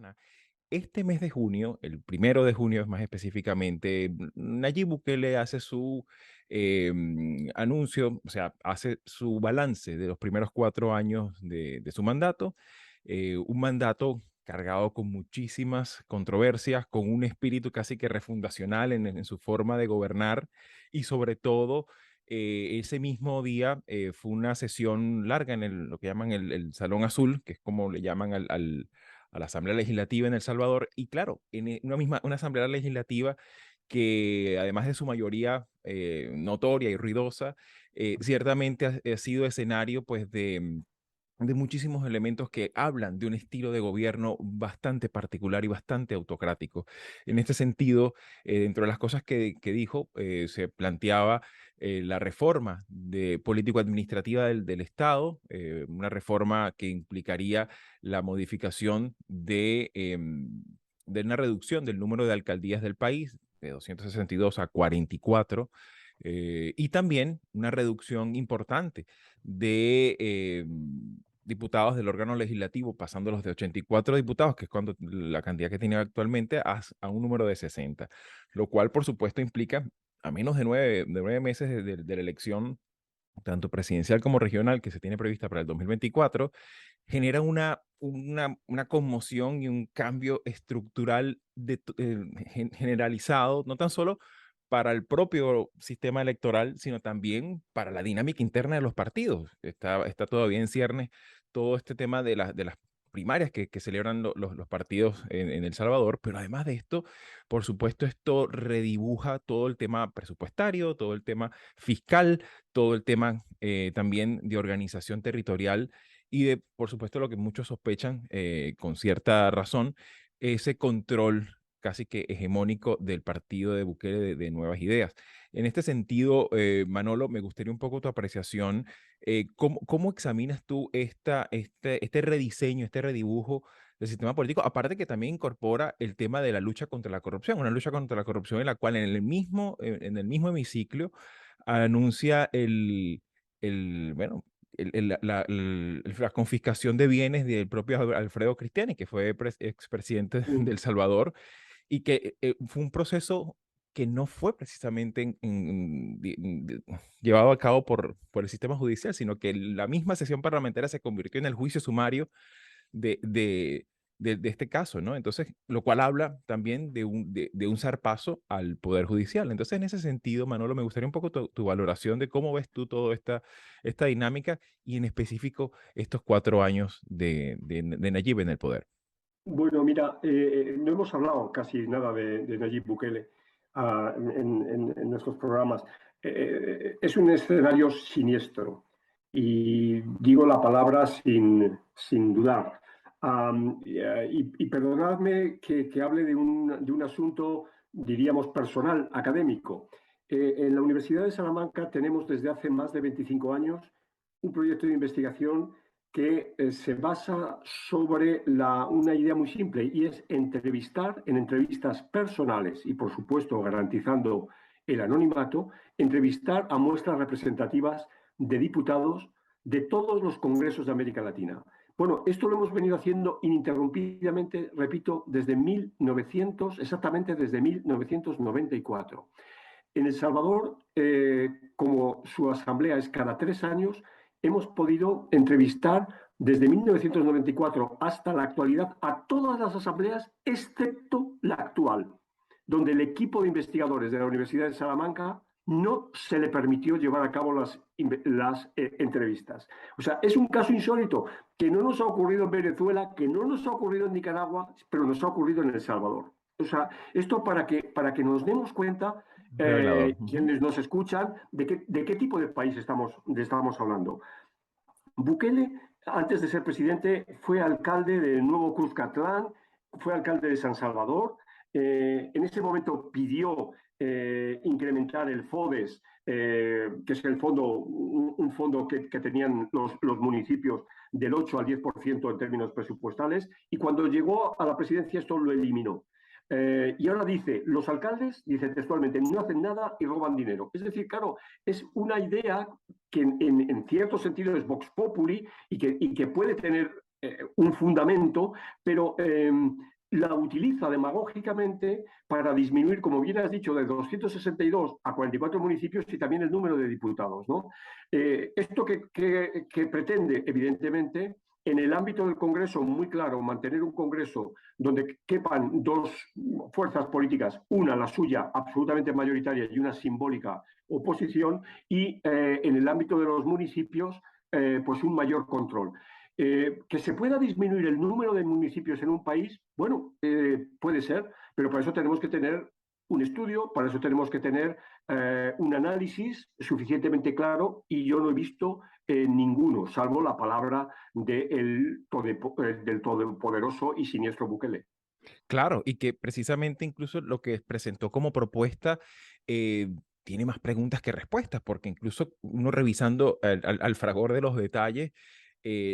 Dominicana. Este mes de junio, el 1 de junio más específicamente, Nayib Bukele hace su anuncio, o sea, hace su balance de los primeros 4 años de su mandato, un mandato cargado con muchísimas controversias, con un espíritu casi que refundacional en su forma de gobernar y sobre todo ese mismo día fue una sesión larga en lo que llaman el Salón Azul, que es como le llaman a la Asamblea Legislativa en El Salvador. Y claro, una Asamblea Legislativa que además de su mayoría notoria y ruidosa, ciertamente ha sido escenario pues de muchísimos elementos que hablan de un estilo de gobierno bastante particular y bastante autocrático. En este sentido, dentro de las cosas que dijo, se planteaba la reforma político-administrativa del Estado, una reforma que implicaría la modificación de una reducción del número de alcaldías del país, de 262 a 44, y también una reducción importante de diputados del órgano legislativo, pasando los de 84 diputados, que es cuando la cantidad que tiene actualmente, a un número de 60, lo cual por supuesto implica a menos de nueve meses de la elección, tanto presidencial como regional, que se tiene prevista para el 2024, genera una conmoción y un cambio estructural generalizado, no tan solo para el propio sistema electoral, sino también para la dinámica interna de los partidos. Está todavía en ciernes todo este tema de las primarias que celebran los partidos en El Salvador, pero además de esto, por supuesto, esto redibuja todo el tema presupuestario, todo el tema fiscal, todo el tema también de organización territorial y de, por supuesto, lo que muchos sospechan con cierta razón, ese control casi que hegemónico del partido de Bukele de Nuevas Ideas. En este sentido, Manolo, me gustaría un poco tu apreciación. ¿Cómo examinas tú este rediseño, este redibujo del sistema político? Aparte que también incorpora el tema de la lucha contra la corrupción, una lucha contra la corrupción en la cual en el mismo hemiciclo anuncia bueno, la confiscación de bienes del propio Alfredo Cristiani, que fue expresidente de El Salvador, y que fue un proceso que no fue precisamente llevado a cabo por el sistema judicial, sino que la misma sesión parlamentaria se convirtió en el juicio sumario de, de, de este caso, ¿no? Entonces, lo cual habla también de un zarpazo al Poder Judicial. Entonces, en ese sentido, Manolo, me gustaría un poco tu valoración de cómo ves tú toda esta dinámica y en específico estos 4 años de Nayib en el poder. Bueno, mira, no hemos hablado casi nada de Nayib Bukele en nuestros programas. Es un escenario siniestro y digo la palabra sin dudar. Y perdonadme que hable de un asunto, diríamos, personal, académico. En la Universidad de Salamanca tenemos desde hace más de 25 años un proyecto de investigación que se basa sobre una idea muy simple y es entrevistar en entrevistas personales y, por supuesto, garantizando el anonimato, entrevistar a muestras representativas de diputados de todos los congresos de América Latina. Bueno, esto lo hemos venido haciendo ininterrumpidamente, repito, exactamente desde 1994. En El Salvador, como su asamblea es cada 3 años, hemos podido entrevistar desde 1994 hasta la actualidad a todas las asambleas, excepto la actual, donde el equipo de investigadores de la Universidad de Salamanca no se le permitió llevar a cabo las entrevistas. O sea, es un caso insólito que no nos ha ocurrido en Venezuela, que no nos ha ocurrido en Nicaragua, pero nos ha ocurrido en El Salvador. O sea, esto para que nos demos cuenta, Revelador. Ujú. quienes nos escuchan, de qué tipo de país estamos hablando. Bukele, antes de ser presidente, fue alcalde de Nuevo Cuscatlán, fue alcalde de San Salvador. En ese momento pidió incrementar el FODES, que es un fondo que tenían los municipios del 8 al 10% en términos presupuestales, y cuando llegó a la presidencia esto lo eliminó. Y ahora dice, los alcaldes, dice textualmente, no hacen nada y roban dinero. Es decir, claro, es una idea que en cierto sentido es Vox Populi y que puede tener un fundamento, pero la utiliza demagógicamente para disminuir, como bien has dicho, de 262 a 44 municipios y también el número de diputados, ¿no? Esto que pretende, evidentemente, en el ámbito del Congreso, muy claro, mantener un Congreso donde quepan dos fuerzas políticas, una la suya absolutamente mayoritaria y una simbólica oposición, y en el ámbito de los municipios, pues un mayor control. Que se pueda disminuir el número de municipios en un país, bueno, puede ser, pero para eso tenemos que tener un estudio, para eso tenemos que tener un análisis suficientemente claro, y yo no he visto ninguno, salvo la palabra del todopoderoso y siniestro Bukele. Claro, y que precisamente incluso lo que presentó como propuesta eh, tiene más preguntas que respuestas, porque incluso uno revisando al fragor de los detalles,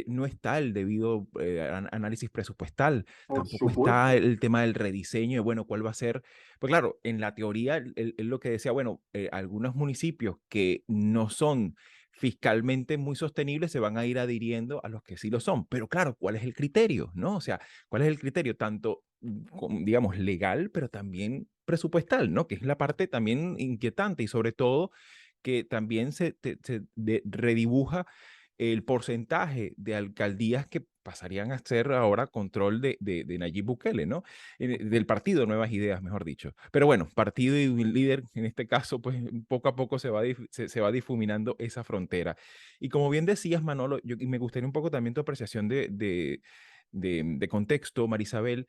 no está el debido análisis presupuestal, Por tampoco está supuesto. el tema del rediseño de, bueno, cuál va a ser. Pues claro, en la teoría, él lo que decía, bueno, algunos municipios que no son fiscalmente muy sostenibles se van a ir adhiriendo a los que sí lo son. Pero claro, ¿cuál es el criterio? ¿No? O sea, ¿cuál es el criterio? Tanto, digamos, legal, pero también presupuestal, ¿no? Que es la parte también inquietante y sobre todo que también redibuja el porcentaje de alcaldías que pasarían a ser ahora control de Nayib Bukele, ¿no? Del partido Nuevas Ideas, mejor dicho. Pero bueno, partido y líder, en este caso, pues poco a poco se va difuminando esa frontera. Y como bien decías, Manolo, y me gustaría un poco también tu apreciación de contexto, Marisabel.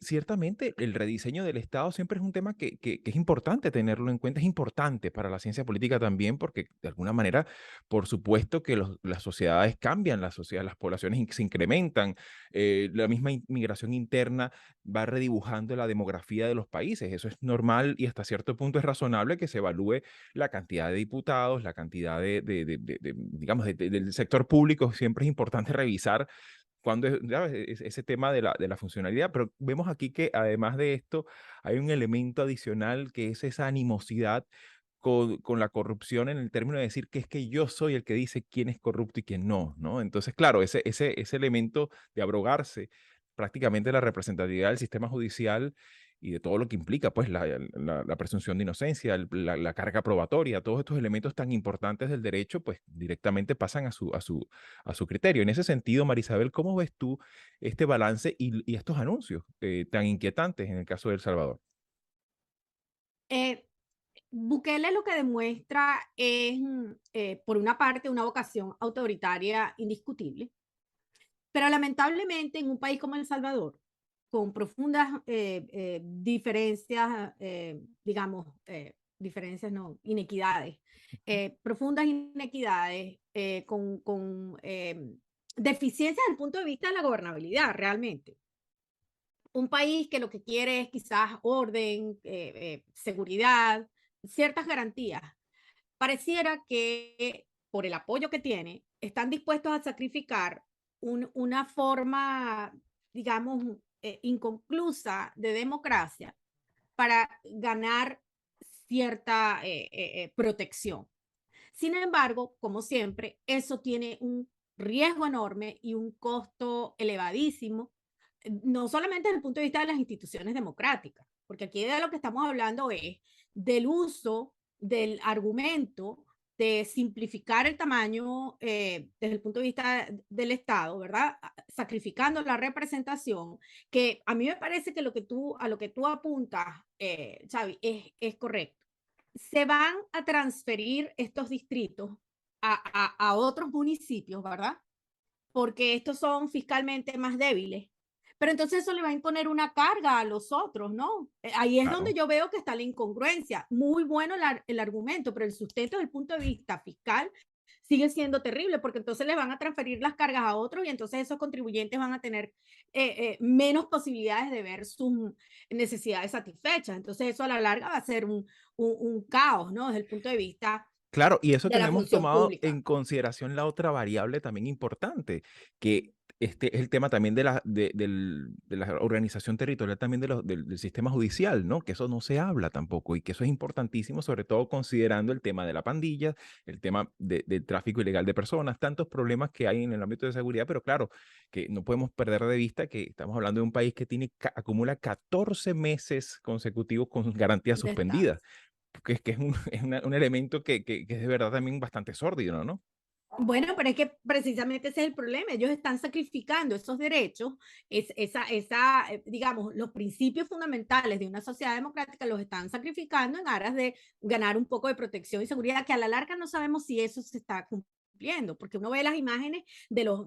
Ciertamente el rediseño del Estado siempre es un tema que es importante tenerlo en cuenta, es importante para la ciencia política también, porque de alguna manera, por supuesto que las sociedades cambian, las poblaciones se incrementan, la misma migración interna va redibujando la demografía de los países, eso es normal y hasta cierto punto es razonable que se evalúe la cantidad de diputados, la cantidad digamos, del sector público, siempre es importante revisar cuando ese tema de la funcionalidad, pero vemos aquí que además de esto hay un elemento adicional que es esa animosidad con la corrupción en el término de decir que es que yo soy el que dice quién es corrupto y quién no, ¿no? Entonces, claro, ese elemento de abrogarse prácticamente la representatividad del sistema judicial y de todo lo que implica, pues, la presunción de inocencia, la carga probatoria, todos estos elementos tan importantes del derecho, pues, directamente pasan a su criterio. En ese sentido, Marisabel, ¿cómo ves tú este balance y estos anuncios tan inquietantes en el caso de El Salvador? Eh, Bukele lo que demuestra es, por una parte, una vocación autoritaria indiscutible, pero lamentablemente en un país como El Salvador, con profundas diferencias, digamos, diferencias no, inequidades, profundas inequidades, con deficiencias desde el punto de vista de la gobernabilidad realmente. Un país que lo que quiere es quizás orden, seguridad, ciertas garantías. Pareciera que por el apoyo que tiene, están dispuestos a sacrificar una forma, digamos, inconclusa de democracia para ganar cierta protección. Sin embargo, como siempre, eso tiene un riesgo enorme y un costo elevadísimo, no solamente desde el punto de vista de las instituciones democráticas, porque aquí de lo que estamos hablando es del uso del argumento de simplificar el tamaño desde el punto de vista del Estado, ¿verdad? Sacrificando la representación, que a mí me parece que a lo que tú apuntas, Xavi, es correcto. Se van a transferir estos distritos a otros municipios, ¿verdad? Porque estos son fiscalmente más débiles. Pero entonces eso le va a imponer una carga a los otros, ¿no? Ahí es donde Claro. yo veo que está la incongruencia. Muy bueno el argumento, pero el sustento desde el punto de vista fiscal sigue siendo terrible, porque entonces le van a transferir las cargas a otros y entonces esos contribuyentes van a tener menos posibilidades de ver sus necesidades satisfechas. Entonces eso a la larga va a ser un caos, ¿no? Desde el punto de vista Claro, y eso de que no la hemos función tomado pública. en consideración la otra variable también importante, que este es el tema también de la organización territorial también del sistema judicial, ¿no? Que eso no se habla tampoco y que eso es importantísimo, sobre todo considerando el tema de la pandilla, el tema del tráfico ilegal de personas, tantos problemas que hay en el ámbito de seguridad, pero claro, que no podemos perder de vista que estamos hablando de un país que acumula 14 meses consecutivos con garantía de estar. suspendida, que es un elemento que es de verdad también bastante sórdido, ¿no? Bueno, pero es que precisamente ese es el problema. Ellos están sacrificando esos derechos, digamos, los principios fundamentales de una sociedad democrática los están sacrificando en aras de ganar un poco de protección y seguridad, que a la larga no sabemos si eso se está cumpliendo, porque uno ve las imágenes de los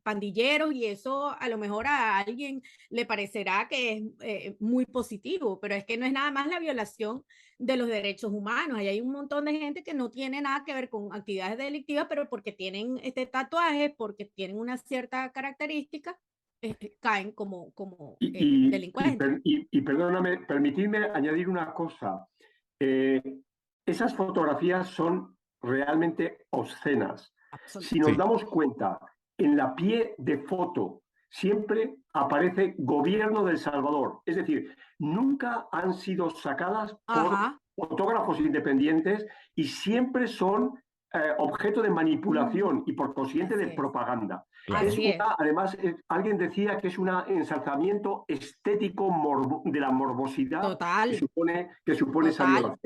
pandilleros y eso a lo mejor a alguien le parecerá que es muy positivo, pero es que no es nada más la violación de los derechos humanos. Ahí hay un montón de gente que no tiene nada que ver con actividades delictivas, pero porque tienen este tatuaje, porque tienen una cierta característica, caen como delincuentes. Y perdóname, permitidme añadir una cosa. Eh, Esas fotografías son realmente obscenas. Si nos Sí, damos cuenta, en la pie de foto siempre aparece Gobierno de El Salvador. Es decir, nunca han sido sacadas por Ajá. fotógrafos independientes y siempre son objeto de manipulación y por consiguiente de Así es. propaganda. claro. Así es. Además, alguien decía que es un ensalzamiento estético de la morbosidad Total, que supone esa total. violación.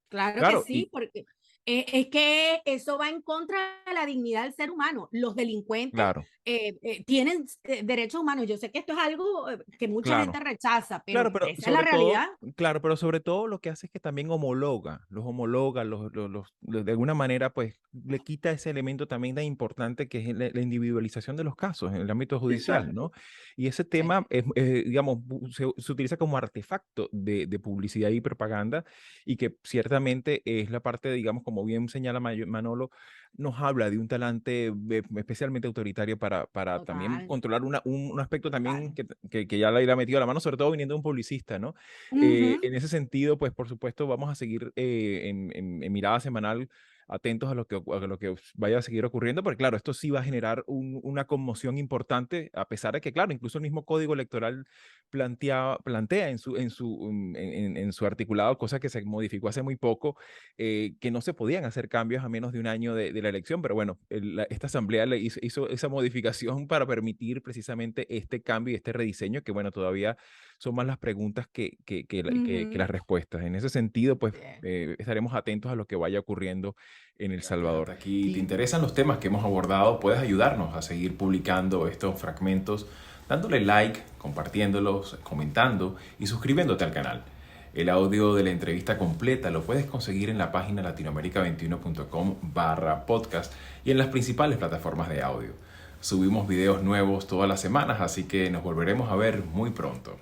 Claro que Claro, sí, porque es que eso va en contra de la dignidad del ser humano. Los delincuentes claro, tienen derechos humanos. Yo sé que esto es algo que mucha gente claro. rechaza, Claro, pero pero esa es la sobre todo, realidad. claro, pero sobre todo lo que hace es que también de alguna manera, pues le quita ese elemento también tan importante que es la individualización de los casos en el ámbito judicial, Exacto. ¿no? Y ese Sí. tema, digamos, se utiliza como artefacto de publicidad y propaganda y que ciertamente es la parte, digamos, como bien señala Manolo, nos habla de un talante especialmente autoritario para también Total, controlar un aspecto también total. que ya le ha metido la mano, sobre todo viniendo de un publicista, ¿no? Ujú. En ese sentido, pues por supuesto vamos a seguir en mirada semanal atentos a lo que vaya a seguir ocurriendo, porque claro, esto sí va a generar una conmoción importante, a pesar de que, claro, incluso el mismo código electoral plantea en su articulado, cosa que se modificó hace muy poco, que no se podían hacer cambios a menos de un año de la elección, pero bueno, esta asamblea hizo esa modificación para permitir precisamente este cambio y este rediseño, que bueno, todavía son más las preguntas que Ujú. las respuestas. En ese sentido, pues Bien. estaremos atentos a lo que vaya ocurriendo en El Salvador. Aquí te interesan los temas que hemos abordado, puedes ayudarnos a seguir publicando estos fragmentos, dándole like, compartiéndolos, comentando y suscribiéndote al canal. El audio de la entrevista completa lo puedes conseguir en la página latinoamerica21.com/podcast y en las principales plataformas de audio. Subimos videos nuevos todas las semanas, así que nos volveremos a ver muy pronto.